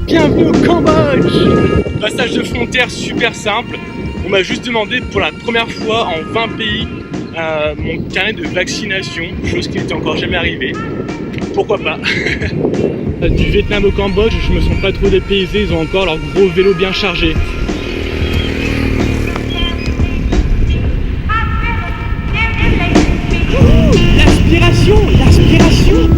Bienvenue au Cambodge! Passage de frontière super simple. On m'a juste demandé pour la première fois en 20 pays mon carnet de vaccination, chose qui n'était encore jamais arrivée. Pourquoi pas? Du Vietnam au Cambodge, je me sens pas trop dépaysé, ils ont encore leur gros vélo bien chargé. L'aspiration! L'aspiration!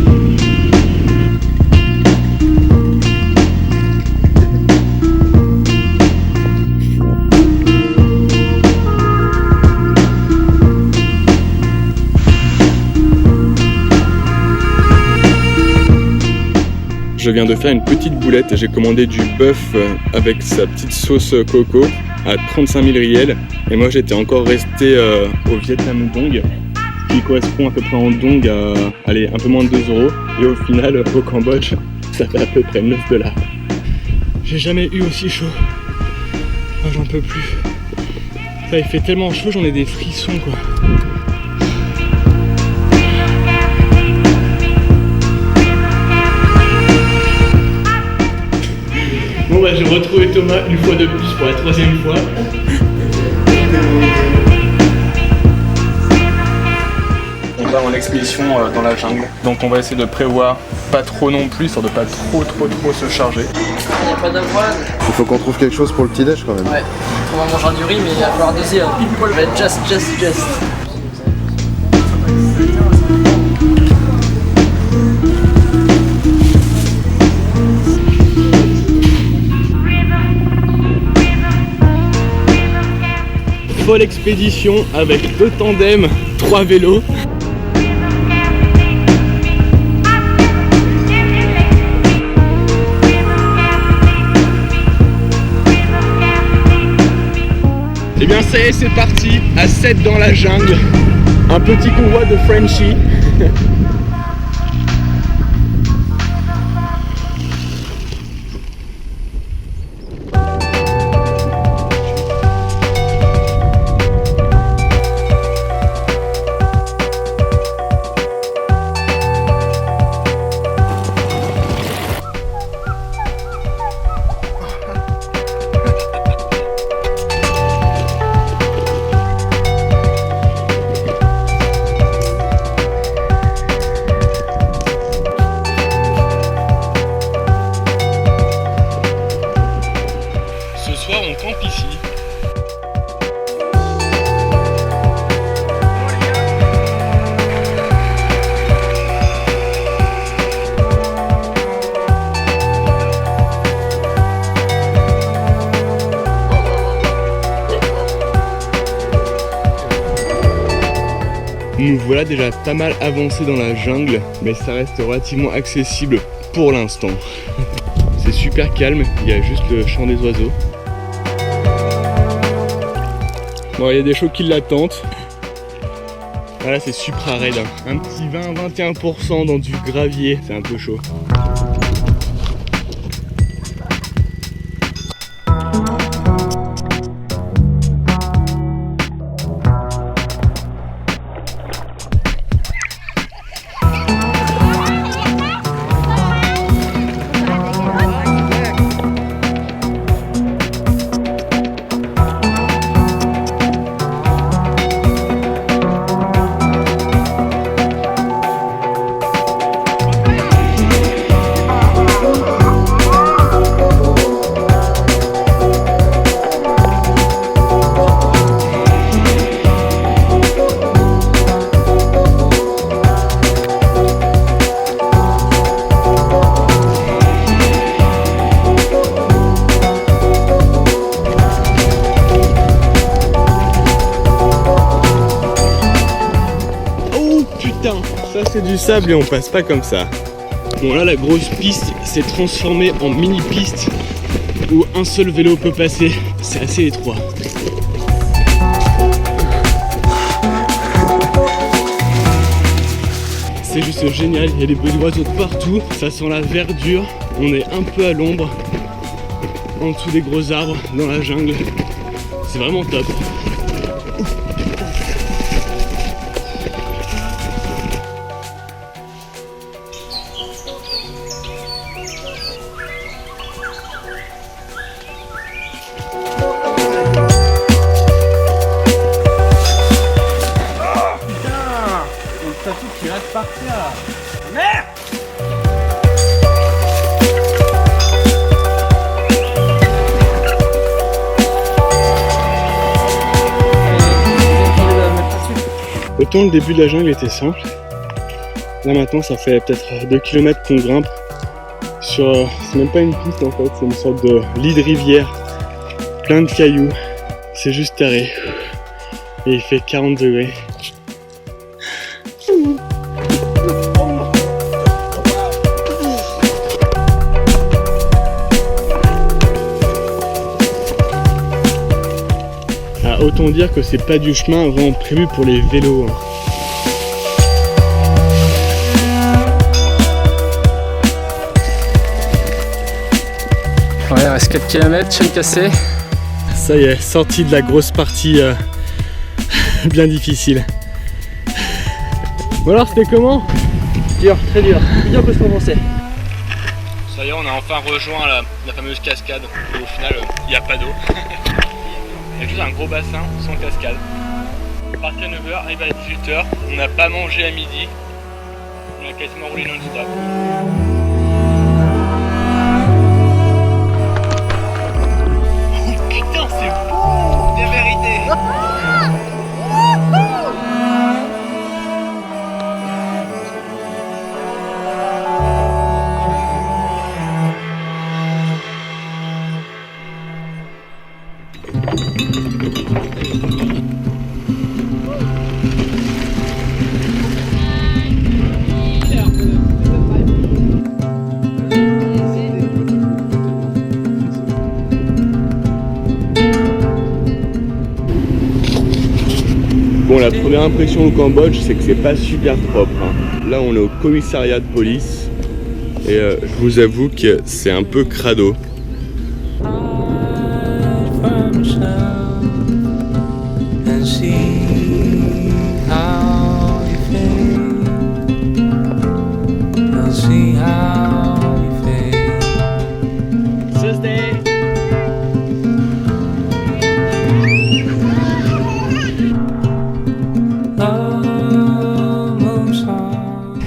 Je viens de faire une petite boulette, j'ai commandé du bœuf avec sa petite sauce coco à 35 000 riels et moi j'étais encore resté au Vietnam Dong, qui correspond à peu près en dong à allez, un peu moins de 2 € et au final au Cambodge ça fait à peu près 9 $. J'ai jamais eu aussi chaud, ah, j'en peux plus, ça il fait tellement chaud, j'en ai des frissons quoi. Bon bah j'ai retrouvé Thomas une fois de plus pour la 3e fois. On va en expédition dans la jungle, donc on va essayer de prévoir pas trop non plus, histoire de pas trop se charger. Il n'y a pas d'avoine. Il faut qu'on trouve quelque chose pour le petit déj quand même. Ouais, on va manger du riz mais il va falloir doser pile poil, va être just. Folle expédition avec 2 tandems, 3 vélos. Et bien ça y est, c'est parti, à 7 dans la jungle. Un petit convoi de Frenchie. Ce soir on campe ici. Nous voilà déjà pas mal avancés dans la jungle, mais ça reste relativement accessible pour l'instant. C'est super calme, il y a juste le chant des oiseaux. Bon, il y a des shows qui l'attendent. Voilà, c'est supra raide. Un petit 20-21% dans du gravier, c'est un peu chaud. c'est du sable et on passe pas comme ça. Bon là la grosse piste s'est transformée en mini piste où un seul vélo peut passer. C'est assez étroit. C'est juste génial, il y a des bruits d'oiseaux de partout, ça sent la verdure, on est un peu à l'ombre, en dessous des gros arbres, dans la jungle. C'est vraiment top. Merde! Autant le début de la jungle était simple, là maintenant ça fait peut-être 2 km qu'on grimpe sur, c'est même pas une piste en fait, c'est une sorte de lit de rivière, plein de cailloux, c'est juste taré, et il fait 40 degrés. Autant dire que c'est pas du chemin vraiment prévu pour les vélos. Ouais, il reste 4 km, chaîne cassée. Ça y est, sorti de la grosse partie bien difficile. Bon alors c'était comment? Dur, très dur. Bien que ce qu'on pensait. Ça y est, on a enfin rejoint la fameuse cascade. Et au final, il n'y a pas d'eau. Il y a juste un gros bassin sans cascade. On est parti à 9h, arrivé à 18h. On n'a pas mangé à midi. On a quasiment roulé non-stop. Oh putain, c'est beau! La vérité! Bon, la première impression au Cambodge, c'est que c'est pas super propre. Là, on est au commissariat de police et je vous avoue que c'est un peu crado.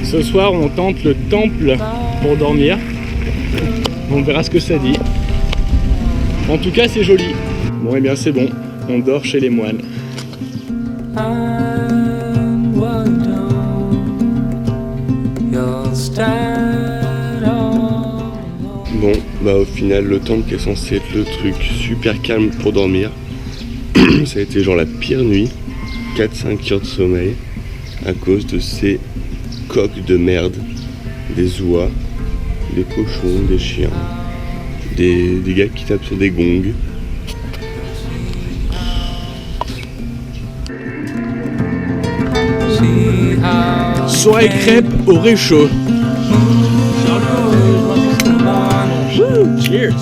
Ce soir, on tente le temple pour dormir. On verra ce que ça dit. En tout cas, c'est joli. Bon, et bien c'est bon. On dort chez les moines. Bon, bah au final, le temple qui est censé être le truc super calme pour dormir, ça a été genre la pire nuit. 4-5 heures de sommeil à cause de ces coqs de merde, des oies, des cochons, des chiens, des gars qui tapent sur des gongs. Soirée crêpes au réchaud. Cheers.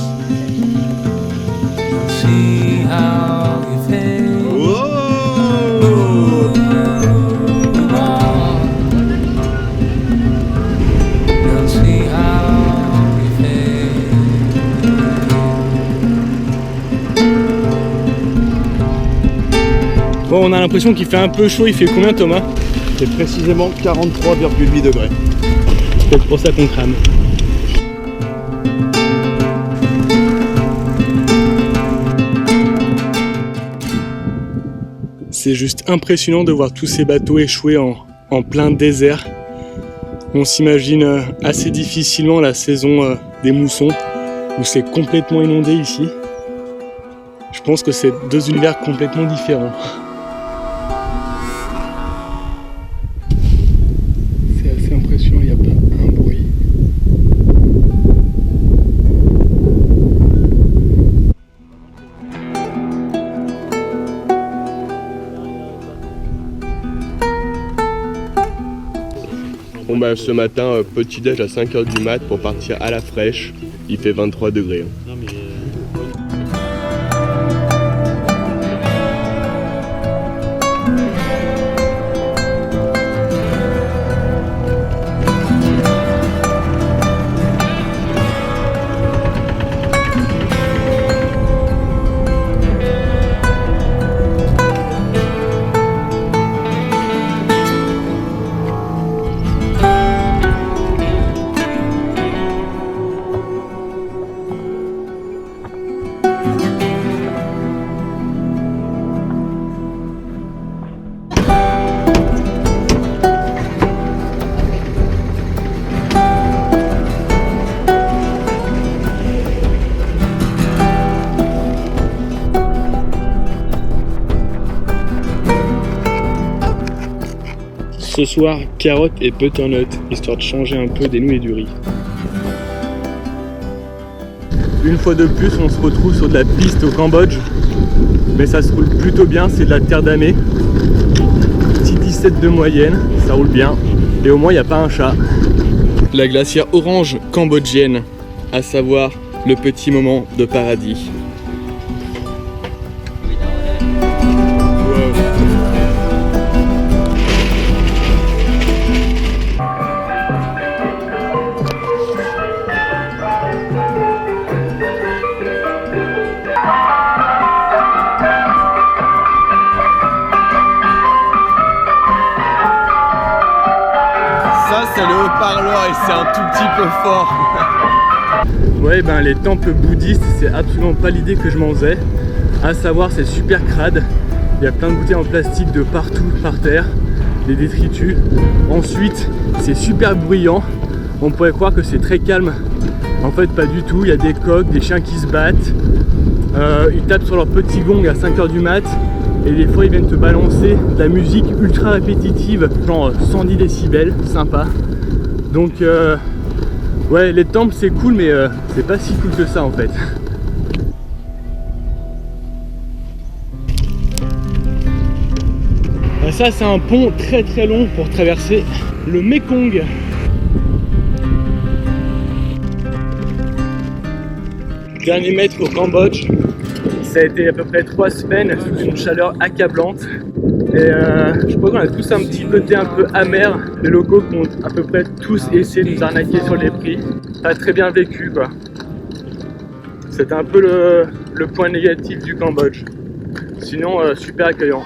Bon, on a l'impression qu'il fait un peu chaud. Il fait combien, Thomas? C'est précisément 43,8 degrés. C'est peut-être pour ça qu'on crame. C'est juste impressionnant de voir tous ces bateaux échoués en plein désert. On s'imagine assez difficilement la saison des moussons, où c'est complètement inondé ici. Je pense que c'est deux univers complètement différents. C'est assez bah ce matin, petit déj à 5h du mat pour partir à la fraîche. Il fait 23 degrés. Ce soir, carottes et butternut, histoire de changer un peu des nouilles et du riz. Une fois de plus, on se retrouve sur de la piste au Cambodge. Mais ça se roule plutôt bien, c'est de la terre damée. Petit 17 de moyenne, ça roule bien. Et au moins, il n'y a pas un chat. La glacière orange cambodgienne, à savoir le petit moment de paradis. Ça c'est le haut-parleur et c'est un tout petit peu fort. Ouais, ben les temples bouddhistes, c'est absolument pas l'idée que je m'en faisais. À savoir, c'est super crade. Il y a plein de bouteilles en plastique de partout par terre, des détritus. Ensuite, c'est super bruyant. On pourrait croire que c'est très calme. En fait, pas du tout. Il y a des coqs, des chiens qui se battent. Ils tapent sur leur petit gong à 5h du mat. Et des fois, ils viennent te balancer de la musique ultra répétitive, genre 110 décibels, sympa. Donc, ouais, les temples c'est cool, mais c'est pas si cool que ça en fait. Ça, c'est un pont très très long pour traverser le Mekong. Dernier mètre au Cambodge. Ça a été à peu près 3 semaines sous une chaleur accablante. Et je crois qu'on a tous un petit côté un peu amer. Les locaux qui ont à peu près tous essayé de nous arnaquer sur les prix. Pas très bien vécu quoi. C'était un peu le point négatif du Cambodge. Sinon, super accueillant.